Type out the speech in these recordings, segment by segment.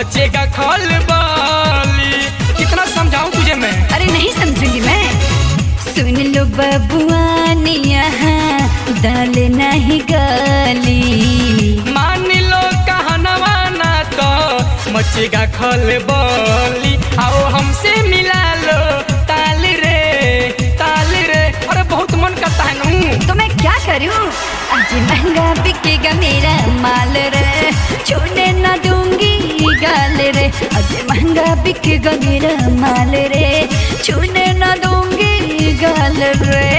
मचेगा खलबली। कितना समझाऊं तुझे मैं? अरे नहीं समझूंगी मैं। सुन लो बबुआन यहाँ दाल नहीं गली, मान लो कहनवा ना तो मचेगा खलबली। आओ हमसे मिला लो ताल रे ताल रे। अरे बहुत मन करता है नू। तो मैं क्या करूं? आज महंगा बिकेगा मेरा माल रे, छूने ना दूंगी गाल रे। आज महंगा बिकेगा मेरा माल रे, छूने ना दूंगी गाल रे।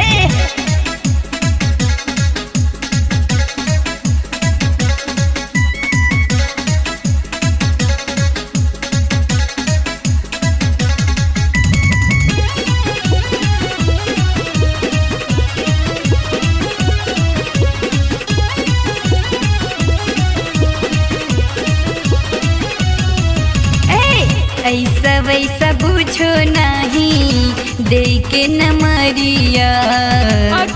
ऐसा वैसा पूछो नहीं दे के न मरिया।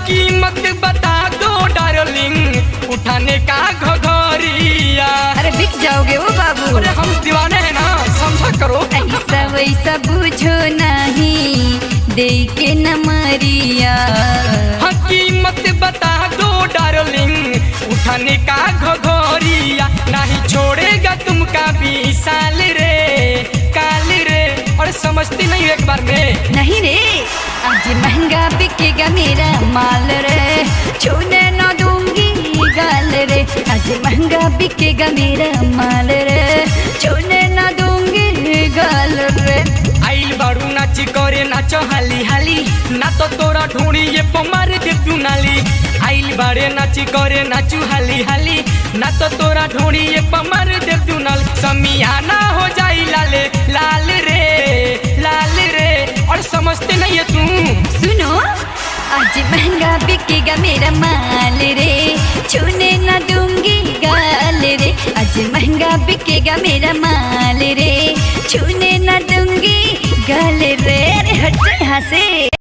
कीमत बता दो डार्लिंग उठाने का घघरिया। अरे बिक जाओगे वो बाबू। अरे हम दीवाने हैं ना, समझा करो। ऐसा वैसा पूछो नहीं दे के न मरिया। कीमत बता दो डार्लिंग उठाने का घघरिया। नहीं छोड़ेगा तुमका 20 साल रे काल रे। और समझती नहीं एक बार में? नहीं रे, आज महंगा बिकेगा मेरा माल रे, छूने ना दूंगी गाल रे। आज महंगा बिकेगा मेरा माल रे, छूने ना दूंगी गाल रे। आइल बारू नाची करे नाचो हाली हाली, ना तो तोरा ढूंढी ये पमार दे तू नाली। आइल बारे नाची करे नाचू हाली हाली, ना तो तोरा ढूंढी ये पमार दे तू नाल। समियाना हो जाई लाले लाल रे लाल रे। और समझते नहीं है तू? सुनो, आज महंगा बिकेगा मेरा माल रे, छूने ना दूंगी गाल रे। आज महंगा बिकेगा मेरा माल रे, छूने ना दूंगी गाल रे। अरे हट जा यहाँ से।